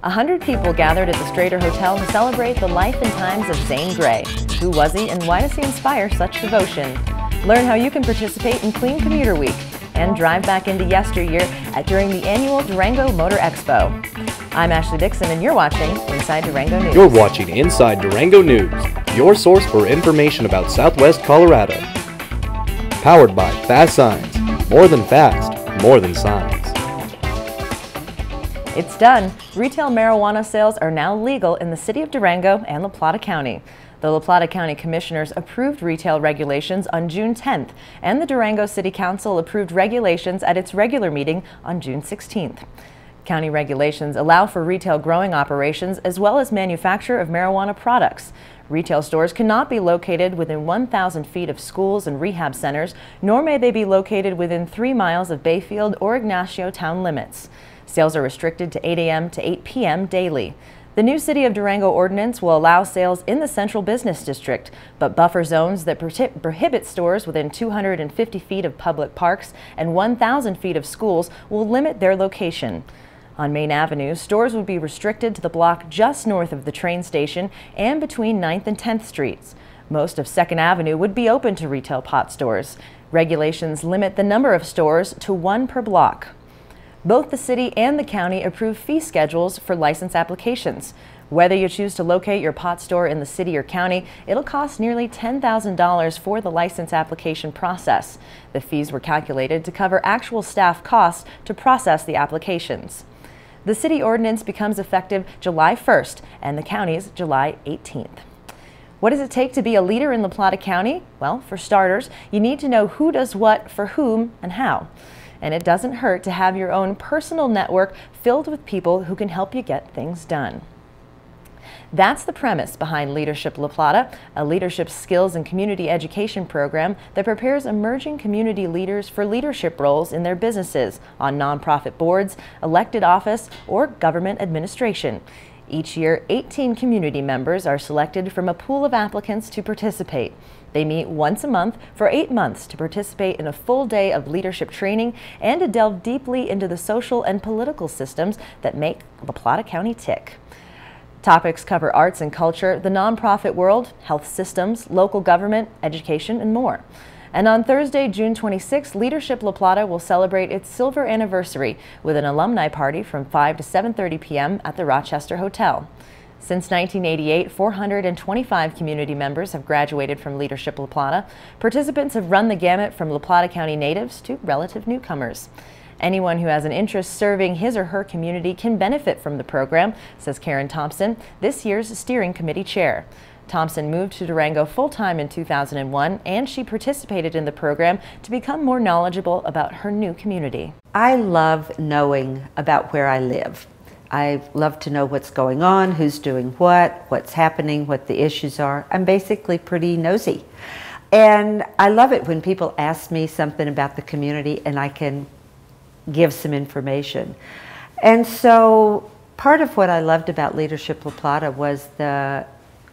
100 people gathered at the Strater Hotel to celebrate the life and times of Zane Grey. Who was he and why does he inspire such devotion? Learn how you can participate in Clean Commuter Week and drive back into yesteryear during the annual Durango Motor Expo. I'm Ashley Dixon and you're watching Inside Durango News. You're watching Inside Durango News, your source for information about Southwest Colorado. Powered by Fast Signs. More than fast, more than signs. It's done. Retail marijuana sales are now legal in the city of Durango and La Plata County. The La Plata County Commissioners approved retail regulations on June 10th, and the Durango City Council approved regulations at its regular meeting on June 16th. County regulations allow for retail growing operations as well as manufacture of marijuana products. Retail stores cannot be located within 1,000 feet of schools and rehab centers, nor may they be located within 3 miles of Bayfield or Ignacio town limits. Sales are restricted to 8 a.m. to 8 p.m. daily. The new City of Durango ordinance will allow sales in the Central Business District, but buffer zones that prohibit stores within 250 feet of public parks and 1,000 feet of schools will limit their location. On Main Avenue, stores would be restricted to the block just north of the train station and between 9th and 10th Streets. Most of 2nd Avenue would be open to retail pot stores. Regulations limit the number of stores to 1 per block. Both the city and the county approve fee schedules for license applications. Whether you choose to locate your pot store in the city or county, it'll cost nearly $10,000 for the license application process. The fees were calculated to cover actual staff costs to process the applications. The city ordinance becomes effective July 1st and the county's July 18th. What does it take to be a leader in La Plata County? Well, for starters, you need to know who does what for whom and how. And it doesn't hurt to have your own personal network filled with people who can help you get things done. That's the premise behind Leadership La Plata, a leadership skills and community education program that prepares emerging community leaders for leadership roles in their businesses, on nonprofit boards, elected office, or government administration. Each year, 18 community members are selected from a pool of applicants to participate. They meet once a month for 8 months to participate in a full day of leadership training and to delve deeply into the social and political systems that make La Plata County tick. Topics cover arts and culture, the nonprofit world, health systems, local government, education, and more. And on Thursday, June 26th, Leadership La Plata will celebrate its silver anniversary with an alumni party from 5 to 7:30 p.m. at the Rochester Hotel. Since 1988, 425 community members have graduated from Leadership La Plata. Participants have run the gamut from La Plata County natives to relative newcomers. Anyone who has an interest serving his or her community can benefit from the program, says Karen Thompson, this year's steering committee chair. Thompson moved to Durango full-time in 2001, and she participated in the program to become more knowledgeable about her new community. I love knowing about where I live. I love to know what's going on, who's doing what's happening, what the issues are. I'm basically pretty nosy. And I love it when people ask me something about the community and I can give some information. And so part of what I loved about Leadership La Plata was the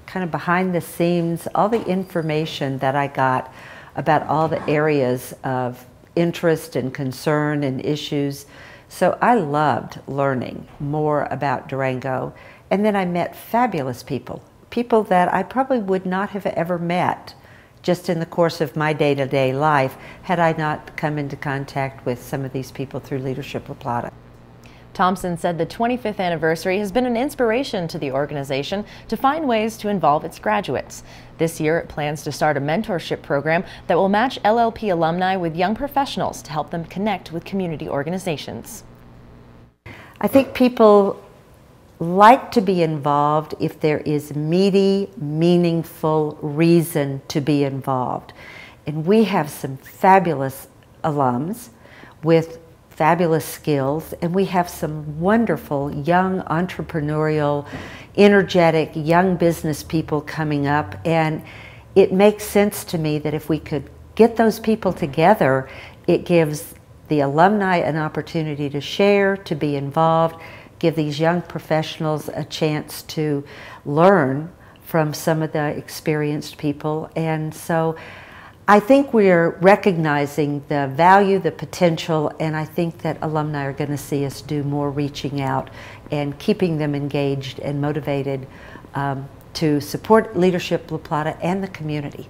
kind of behind the scenes, all the information that I got about all the areas of interest and concern and issues. So I loved learning more about Durango. And then I met fabulous people, people that I probably would not have ever met just in the course of my day-to-day life had I not come into contact with some of these people through Leadership La Plata. Thompson said the 25th anniversary has been an inspiration to the organization to find ways to involve its graduates. This year, it plans to start a mentorship program that will match LLP alumni with young professionals to help them connect with community organizations. I think people like to be involved if there is meaty, meaningful reason to be involved. And we have some fabulous alums with fabulous skills, and we have some wonderful young entrepreneurial, energetic young business people coming up, and it makes sense to me that if we could get those people together, it gives the alumni an opportunity to share, to be involved, give these young professionals a chance to learn from some of the experienced people. And so I think we're recognizing the value, the potential, and I think that alumni are going to see us do more reaching out and keeping them engaged and motivated to support Leadership La Plata and the community.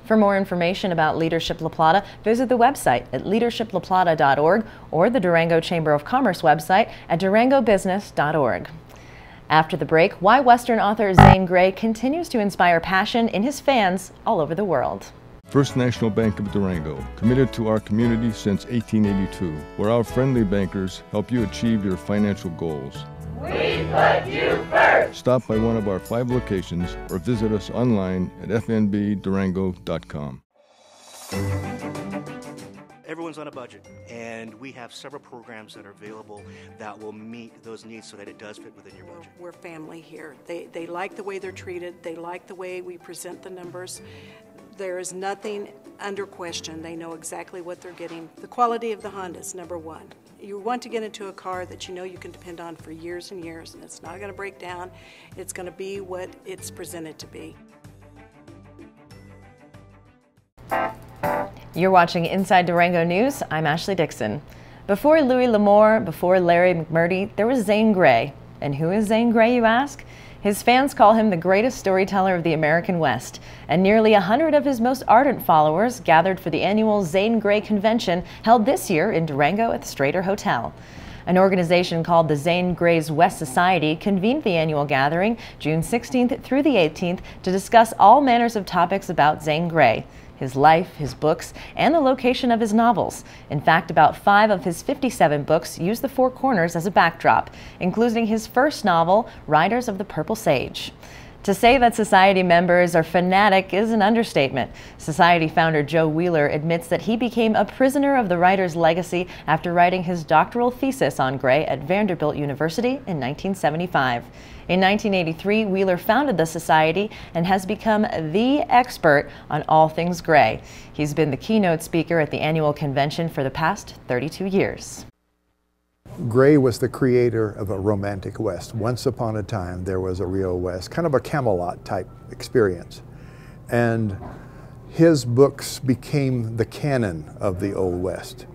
For more information about Leadership La Plata, visit the website at leadershiplaplata.org or the Durango Chamber of Commerce website at durangobusiness.org. After the break, why Western author Zane Grey continues to inspire passion in his fans all over the world. First National Bank of Durango, committed to our community since 1882, where our friendly bankers help you achieve your financial goals. We put you first! Stop by one of our 5 locations or visit us online at fnbdurango.com. Everyone's on a budget, and we have several programs that are available that will meet those needs so that it does fit within your budget. We're family here. They like the way they're treated. They like the way we present the numbers. There is nothing under question. They know exactly what they're getting. The quality of the Honda is number one. You want to get into a car that you know you can depend on for years and years, and it's not going to break down. It's going to be what it's presented to be. You're watching Inside Durango News. I'm Ashley Dixon. Before Louis L'Amour, before Larry McMurtry, there was Zane Grey. And who is Zane Grey, you ask? His fans call him the greatest storyteller of the American West, and nearly 100 of his most ardent followers gathered for the annual Zane Grey Convention held this year in Durango at the Strater Hotel. An organization called the Zane Grey's West Society convened the annual gathering June 16th through the 18th to discuss all manners of topics about Zane Grey, his life, his books, and the location of his novels. In fact, about 5 of his 57 books use the Four Corners as a backdrop, including his first novel, Riders of the Purple Sage. To say that Society members are fanatic is an understatement. Society founder Joe Wheeler admits that he became a prisoner of the writer's legacy after writing his doctoral thesis on Grey at Vanderbilt University in 1975. In 1983, Wheeler founded the Society and has become the expert on all things Grey. He's been the keynote speaker at the annual convention for the past 32 years. Grey was the creator of a romantic West. Once upon a time, there was a real West, kind of a Camelot type experience. And his books became the canon of the Old West.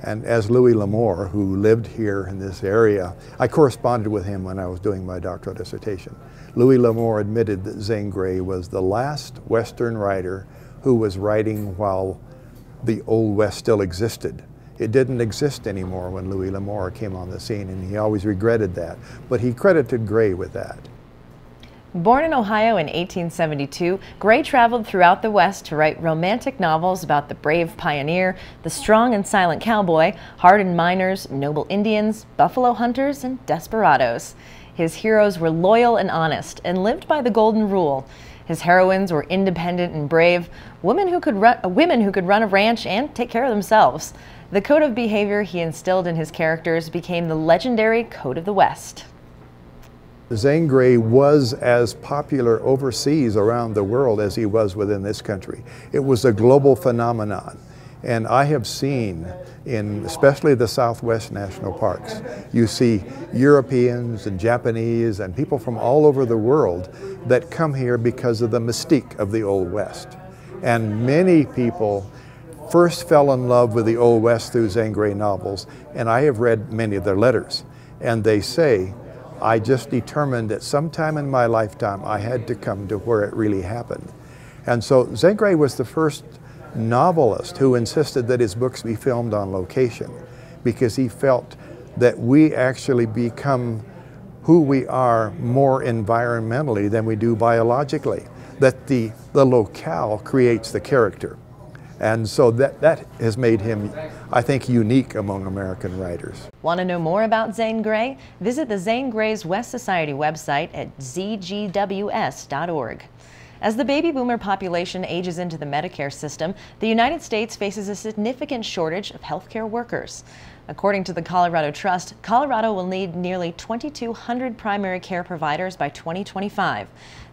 And as Louis L'Amour, who lived here in this area, I corresponded with him when I was doing my doctoral dissertation. Louis L'Amour admitted that Zane Grey was the last Western writer who was writing while the Old West still existed. It didn't exist anymore when Louis L'Amour came on the scene, and he always regretted that. But he credited Grey with that. Born in Ohio in 1872, Grey traveled throughout the West to write romantic novels about the brave pioneer, the strong and silent cowboy, hardened miners, noble Indians, buffalo hunters, and desperados. His heroes were loyal and honest and lived by the golden rule. His heroines were independent and brave, women who could run a ranch and take care of themselves. The code of behavior he instilled in his characters became the legendary Code of the West. Zane Grey was as popular overseas around the world as he was within this country. It was a global phenomenon. And I have seen, in especially the Southwest National Parks, you see Europeans and Japanese and people from all over the world that come here because of the mystique of the Old West. And many people first fell in love with the Old West through Zane Grey novels, and I have read many of their letters. And they say, I just determined that sometime in my lifetime I had to come to where it really happened. And so Zane Grey was the first novelist who insisted that his books be filmed on location, because he felt that we actually become who we are more environmentally than we do biologically, that the locale creates the character. And so that has made him, I think, unique among American writers. Want to know more about Zane Grey? Visit the Zane Grey's West Society website at zgws.org. As the baby boomer population ages into the Medicare system, the United States faces a significant shortage of healthcare workers. According to the Colorado Trust, Colorado will need nearly 2,200 primary care providers by 2025.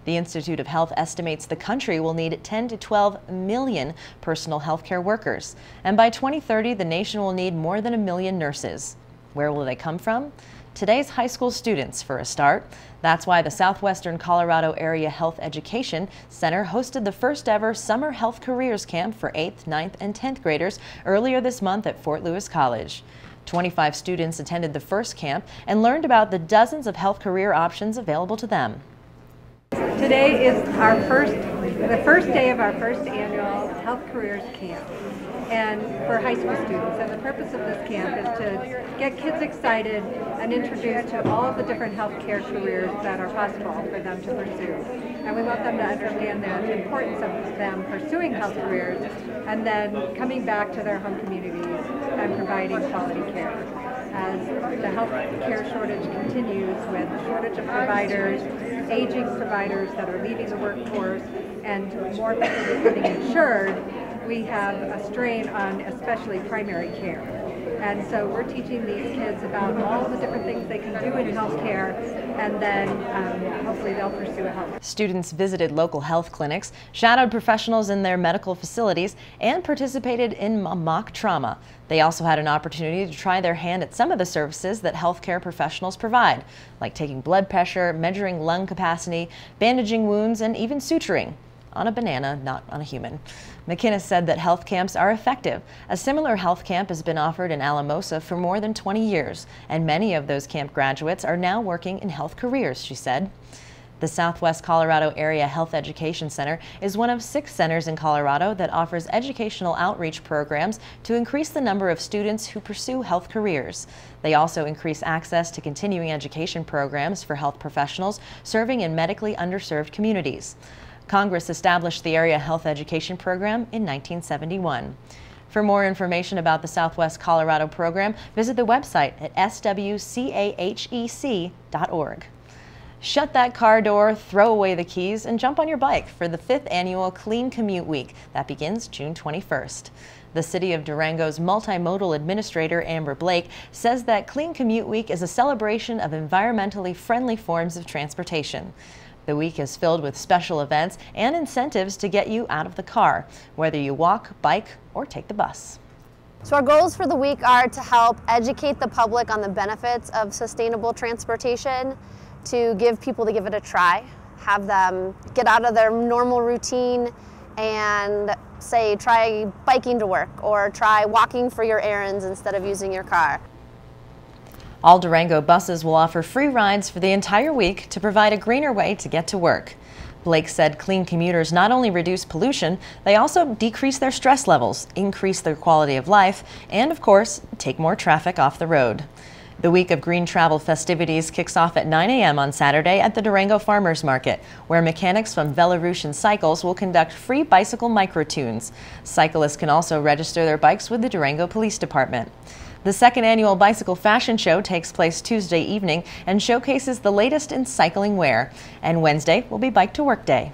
The Institute of Health estimates the country will need 10 to 12 million personal health care workers. And by 2030, the nation will need more than 1 million nurses. Where will they come from? Today's high school students, for a start. That's why the Southwestern Colorado Area Health Education Center hosted the first ever Summer Health Careers Camp for 8th, 9th, and 10th graders earlier this month at Fort Lewis College. 25 students attended the first camp and learned about the dozens of health career options available to them. Today is the first day of our first annual Health Careers Camp, and for high school students. And the purpose of this camp is to get kids excited and introduced to all of the different healthcare careers that are possible for them to pursue. And we want them to understand the importance of them pursuing health careers and then coming back to their home communities and providing quality care. As the health care shortage continues with the shortage of providers, aging providers that are leaving the workforce, and more people becoming insured, we have a strain on especially primary care. And so we're teaching these kids about all the different things they can do in healthcare, and then hopefully they'll pursue a health. Students visited local health clinics, shadowed professionals in their medical facilities, and participated in mock trauma. They also had an opportunity to try their hand at some of the services that healthcare professionals provide, like taking blood pressure, measuring lung capacity, bandaging wounds, and even suturing. On a banana, not on a human. McInnes said that health camps are effective. A similar health camp has been offered in Alamosa for more than 20 years, and many of those camp graduates are now working in health careers, she said. The Southwest Colorado Area Health Education Center is one of 6 centers in Colorado that offers educational outreach programs to increase the number of students who pursue health careers. They also increase access to continuing education programs for health professionals serving in medically underserved communities. Congress established the Area Health Education Program in 1971. For more information about the Southwest Colorado program, visit the website at swcahec.org. Shut that car door, throw away the keys, and jump on your bike for the 5th annual Clean Commute Week that begins June 21st. The City of Durango's multimodal administrator, Amber Blake, says that Clean Commute Week is a celebration of environmentally friendly forms of transportation. The week is filled with special events and incentives to get you out of the car, whether you walk, bike, or take the bus. So our goals for the week are to help educate the public on the benefits of sustainable transportation, to give people to give it a try, have them get out of their normal routine and say try biking to work or try walking for your errands instead of using your car. All Durango buses will offer free rides for the entire week to provide a greener way to get to work. Blake said clean commuters not only reduce pollution, they also decrease their stress levels, increase their quality of life, and of course, take more traffic off the road. The week of green travel festivities kicks off at 9 a.m. on Saturday at the Durango Farmers Market, where mechanics from Velorution Cycles will conduct free bicycle microtunes. Cyclists can also register their bikes with the Durango Police Department. The 2nd annual Bicycle Fashion Show takes place Tuesday evening and showcases the latest in cycling wear. And Wednesday will be Bike to Work Day.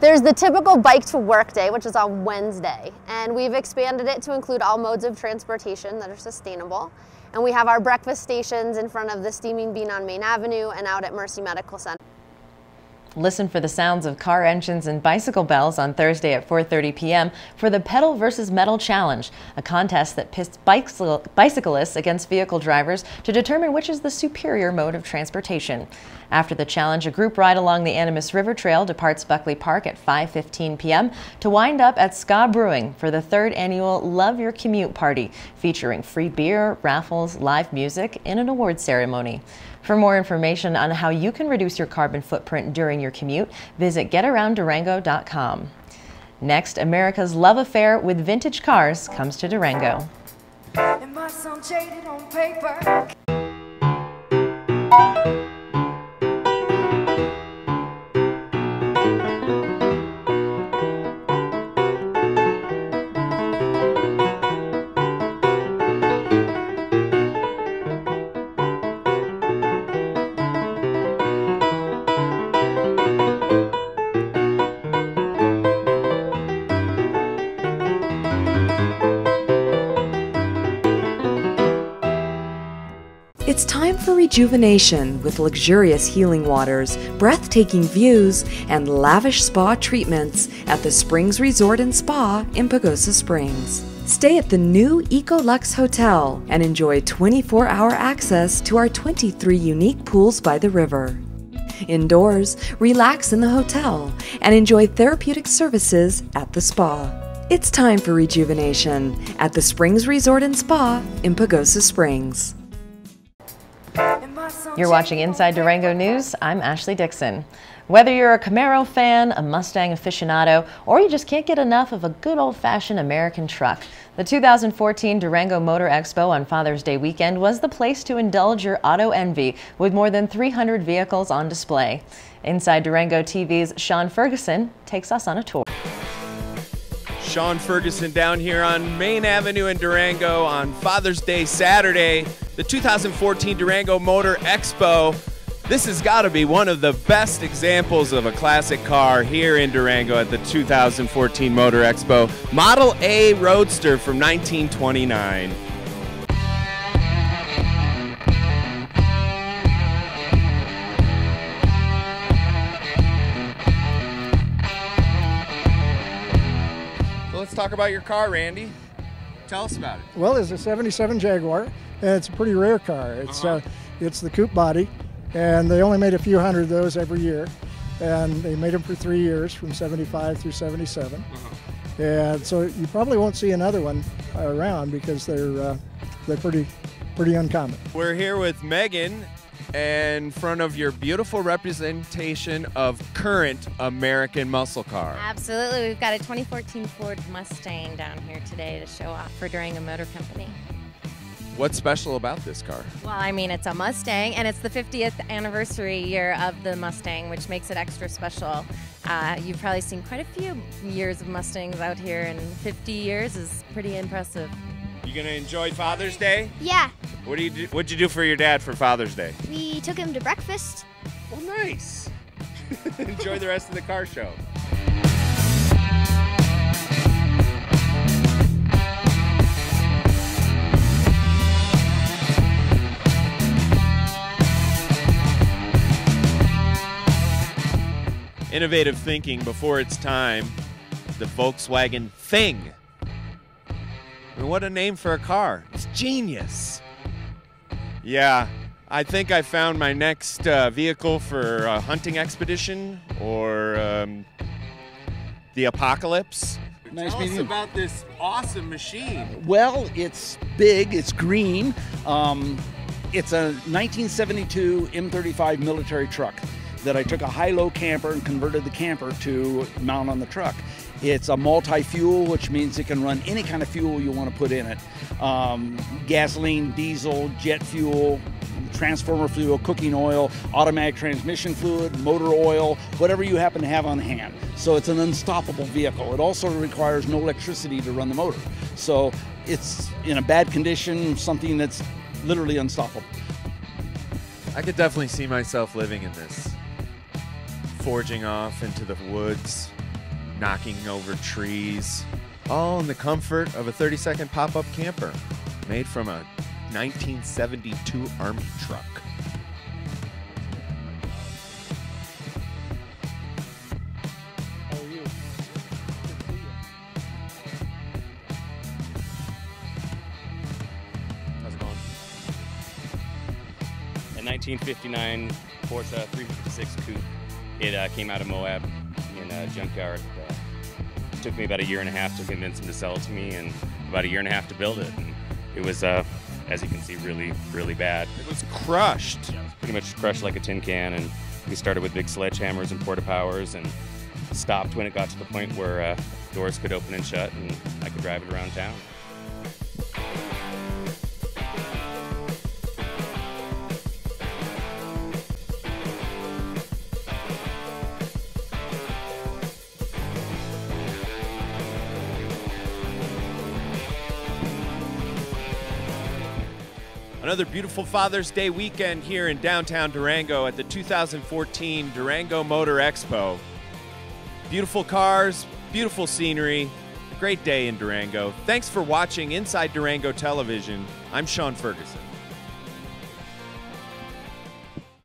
There's the typical Bike to Work Day, which is on Wednesday, and we've expanded it to include all modes of transportation that are sustainable. And we have our breakfast stations in front of the Steaming Bean on Main Avenue and out at Mercy Medical Center. Listen for the sounds of car engines and bicycle bells on Thursday at 4:30 p.m. for the Pedal vs. Metal Challenge, a contest that pits bicyclists against vehicle drivers to determine which is the superior mode of transportation. After the challenge, a group ride along the Animas River Trail departs Buckley Park at 5:15 p.m. to wind up at Ska Brewing for the 3rd annual Love Your Commute Party, featuring free beer, raffles, live music, and an award ceremony. For more information on how you can reduce your carbon footprint during your commute, visit getarounddurango.com. Next, America's love affair with vintage cars comes to Durango. Am I some jaded on paper? It's time for rejuvenation with luxurious healing waters, breathtaking views, and lavish spa treatments at the Springs Resort and Spa in Pagosa Springs. Stay at the new EcoLux Hotel and enjoy 24-hour access to our 23 unique pools by the river. Indoors, relax in the hotel and enjoy therapeutic services at the spa. It's time for rejuvenation at the Springs Resort and Spa in Pagosa Springs. You're watching Inside Durango News. I'm Ashley Dixon. Whether you're a Camaro fan, a Mustang aficionado, or you just can't get enough of a good old-fashioned American truck, the 2014 Durango Motor Expo on Father's Day weekend was the place to indulge your auto envy with more than 300 vehicles on display. Inside Durango TV's Sean Ferguson takes us on a tour. Sean Ferguson down here on Main Avenue in Durango on Father's Day Saturday, the 2014 Durango Motor Expo. This has got to be one of the best examples of a classic car here in Durango at the 2014 Motor Expo. Model A Roadster from 1929. Let's talk about your car, Randy. Tell us about it. Well, it's a 77 Jaguar, and it's a pretty rare car. It's the coupe body, and they only made a few hundred of those every year, and they made them for 3 years, from 75 through 77. And so you probably won't see another one around because they're pretty uncommon. We're here with Megan in front of your beautiful representation of current American muscle car. Absolutely. We've got a 2014 Ford Mustang down here today to show off for Durango Motor Company. What's special about this car? Well, I mean, it's a Mustang, and it's the 50th anniversary year of the Mustang, which makes it extra special. You've probably seen quite a few years of Mustangs out here, and 50 years is pretty impressive. You gonna enjoy Father's Day? Yeah. What'd you do for your dad for Father's Day? We took him to breakfast. Well, nice. Enjoy the rest of the car show. Innovative thinking before its time. The Volkswagen Thing. I mean, what a name for a car. It's genius. Yeah, I think I found my next vehicle for a hunting expedition or the apocalypse. Nice Tell meeting us you. about this awesome machine. Well, it's big, it's green. It's a 1972 M35 military truck that I took a high-low camper and converted the camper to mount on the truck. It's a multi-fuel, which means it can run any kind of fuel you want to put in it. Gasoline, diesel, jet fuel, transformer fuel, cooking oil, automatic transmission fluid, motor oil, whatever you happen to have on hand. So it's an unstoppable vehicle. It also requires no electricity to run the motor. So it's in a bad condition, something that's literally unstoppable. I could definitely see myself living in this. Forging off into the woods, knocking over trees, all in the comfort of a 30-second pop-up camper made from a 1972 Army truck. How are you? How's it going? A 1959 Porsche 356 coupe. It came out of Moab in a junkyard. It took me about a year and a half to convince him to sell it to me, and about a year and a half to build it. And it was, as you can see, really, really bad. It was crushed. Yeah, it was pretty much crushed like a tin can, and we started with big sledgehammers and porta powers, and stopped when it got to the point where doors could open and shut, and I could drive it around town. Another beautiful Father's Day weekend here in downtown Durango at the 2014 Durango Motor Expo. Beautiful cars, beautiful scenery, great day in Durango. Thanks for watching Inside Durango Television. I'm Sean Ferguson.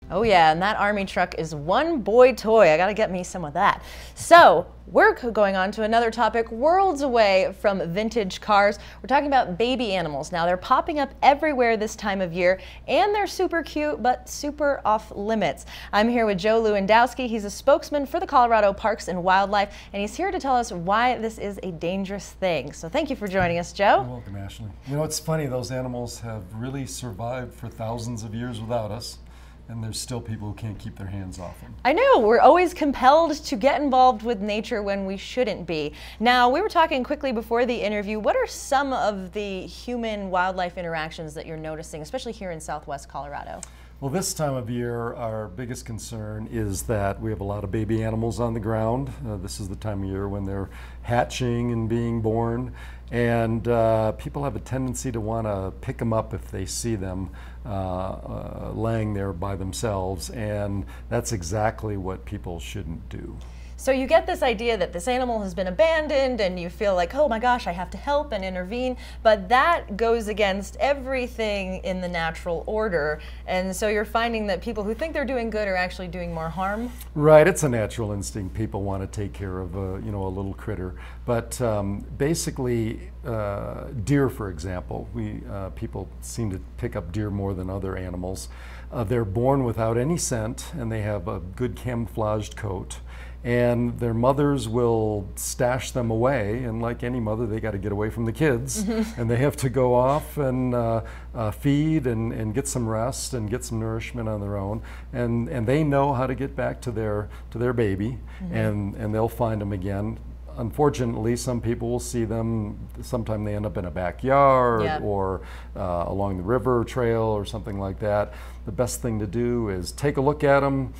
Oh yeah, and that Army truck is one boy toy. I gotta get me some of that. So we're going on to another topic worlds away from vintage cars. We're talking about baby animals. Now they're popping up everywhere this time of year, and they're super cute but super off limits. I'm here with Joe Lewandowski. He's a spokesman for the Colorado Parks and Wildlife, and he's here to tell us why this is a dangerous thing. So thank you for joining us, Joe. You're welcome, Ashley. You know, it's funny, those animals have really survived for thousands of years without us. And there's still people who can't keep their hands off them. I know, we're always compelled to get involved with nature when we shouldn't be. Now, we were talking quickly before the interview. What are some of the human-wildlife interactions that you're noticing, especially here in Southwest Colorado? Well, this time of year, our biggest concern is that we have a lot of baby animals on the ground. This is the time of year when they're hatching and being born. And people have a tendency to want to pick them up if they see them laying there by themselves, and that's exactly what people shouldn't do. So you get this idea that this animal has been abandoned and you feel like, oh my gosh, I have to help and intervene, but that goes against everything in the natural order. And so you're finding that people who think they're doing good are actually doing more harm? Right, it's a natural instinct. People want to take care of a little critter. But basically, deer, for example, people seem to pick up deer more than other animals. They're born without any scent, and they have a good camouflaged coat. And their mothers will stash them away, and like any mother, they got to get away from the kids, and they have to go off and feed and get some rest and get some nourishment on their own, and they know how to get back to their baby, and they'll find them again. Unfortunately, some people will see them, sometimes they end up in a backyard or along the river trail or something like that. The best thing to do is take a look at them,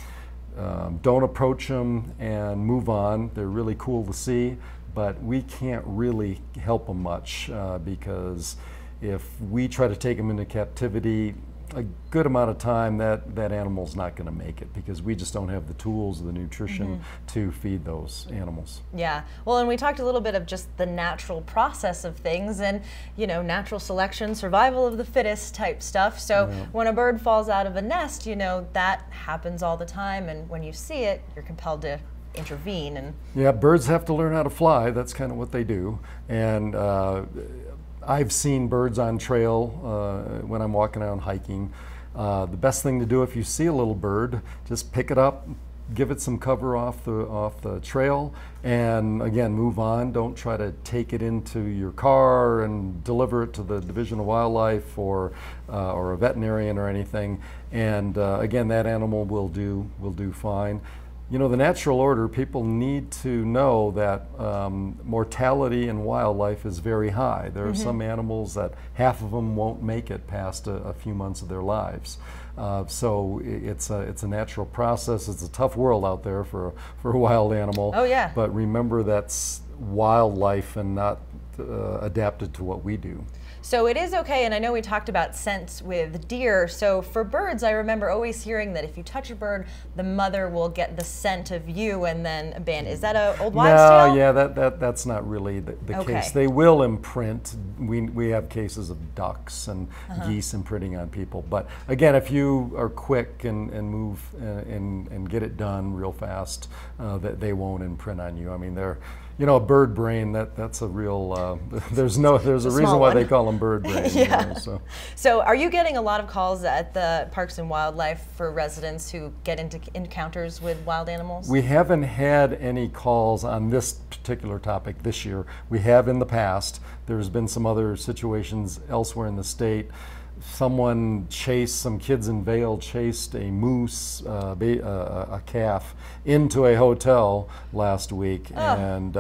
don't approach them, and move on. They're really cool to see, but we can't really help them much because if we try to take them into captivity, a good amount of time that animal's not going to make it because we just don't have the tools, the nutrition to feed those animals. Yeah, well, and we talked a little bit of just the natural process of things and, you know, natural selection, survival of the fittest type stuff. So when a bird falls out of a nest, you know, that happens all the time, and when you see it, you're compelled to intervene. And yeah, birds have to learn how to fly. That's kind of what they do. And I've seen birds on trail when I'm walking out hiking. The best thing to do if you see a little bird, just pick it up, give it some cover off the trail, and again, move on. Don't try to take it into your car and deliver it to the Division of Wildlife or a veterinarian or anything. And again, that animal will do fine. You know, the natural order, people need to know that mortality in wildlife is very high. There are some animals that half of them won't make it past a few months of their lives. So it's a natural process. It's a tough world out there for a wild animal. Oh yeah. But remember, that's wildlife and not adapted to what we do. So it is okay, and I know we talked about scents with deer. So for birds, I remember always hearing that if you touch a bird, the mother will get the scent of you and then abandon. Is that an old wives' tale? No, yeah, that's not really the case. They will imprint. We have cases of ducks and geese imprinting on people. But again, if you are quick and move and get it done real fast, that they won't imprint on you. I mean, they're, you know, a bird brain, that's a real, there's a reason why they call them bird brain. Yeah. You know, so are you getting a lot of calls at the Parks and Wildlife for residents who get into encounters with wild animals? We haven't had any calls on this particular topic this year. We have in the past. There's been some other situations elsewhere in the state. Someone chased, some kids in Vail chased a moose, a calf, into a hotel last week, and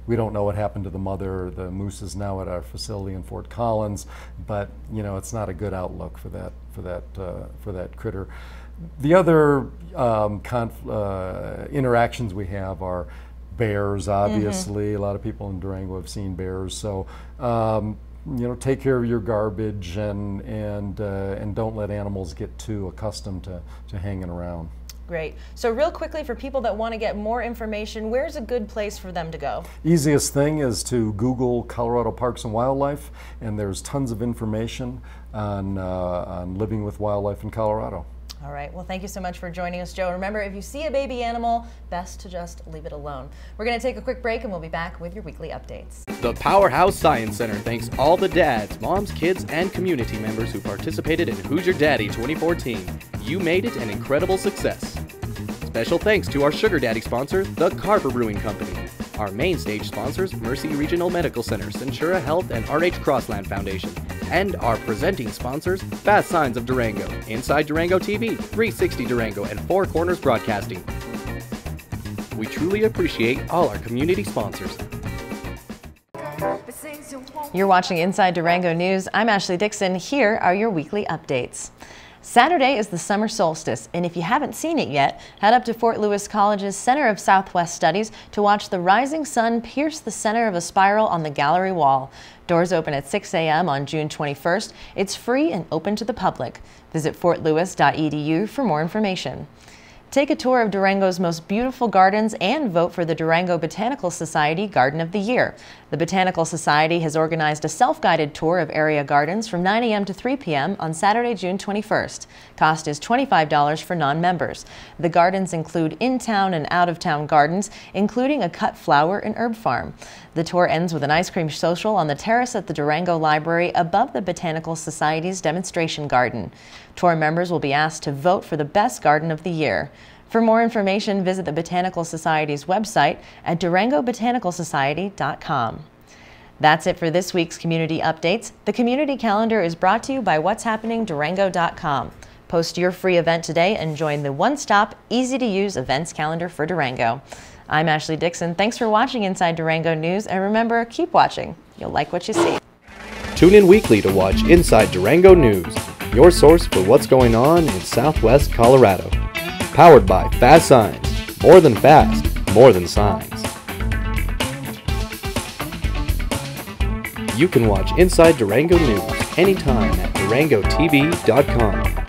we don't know what happened to the mother. The moose is now at our facility in Fort Collins, but you know, it's not a good outlook for that critter. The other interactions we have are bears, obviously. A lot of people in Durango have seen bears, so you know, take care of your garbage and don't let animals get too accustomed to hanging around. Great. So real quickly, for people that want to get more information, where's a good place for them to go? Easiest thing is to Google Colorado Parks and Wildlife, and there's tons of information on living with wildlife in Colorado. All right, well, thank you so much for joining us, Joe. Remember, if you see a baby animal, best to just leave it alone. We're going to take a quick break, and we'll be back with your weekly updates. The Powerhouse Science Center thanks all the dads, moms, kids, and community members who participated in Who's Your Daddy 2014. You made it an incredible success. Special thanks to our Sugar Daddy sponsor, the Carver Brewing Company. Our main stage sponsors, Mercy Regional Medical Center, Centura Health, and RH Crossland Foundation. And our presenting sponsors, Fast Signs of Durango, Inside Durango TV, 360 Durango, and Four Corners Broadcasting. We truly appreciate all our community sponsors. You're watching Inside Durango News. I'm Ashley Dixon. Here are your weekly updates. Saturday is the summer solstice, and if you haven't seen it yet, head up to Fort Lewis College's Center of Southwest Studies to watch the rising sun pierce the center of a spiral on the gallery wall. Doors open at 6 a.m. on June 21st. It's free and open to the public. Visit fortlewis.edu for more information. Take a tour of Durango's most beautiful gardens and vote for the Durango Botanical Society Garden of the Year. The Botanical Society has organized a self-guided tour of area gardens from 9 a.m. to 3 p.m. on Saturday, June 21st. Cost is $25 for non-members. The gardens include in-town and out-of-town gardens, including a cut flower and herb farm. The tour ends with an ice cream social on the terrace at the Durango Library above the Botanical Society's demonstration garden. Tour members will be asked to vote for the best garden of the year. For more information, visit the Botanical Society's website at durangobotanicalsociety.com. That's it for this week's community updates. The community calendar is brought to you by what'shappeningdurango.com. Post your free event today and join the one-stop, easy-to-use events calendar for Durango. I'm Ashley Dixon. Thanks for watching Inside Durango News, and remember, keep watching. You'll like what you see. Tune in weekly to watch Inside Durango News, your source for what's going on in Southwest Colorado. Powered by Fast Signs. More than fast, more than signs. You can watch Inside Durango News anytime at durangotv.com.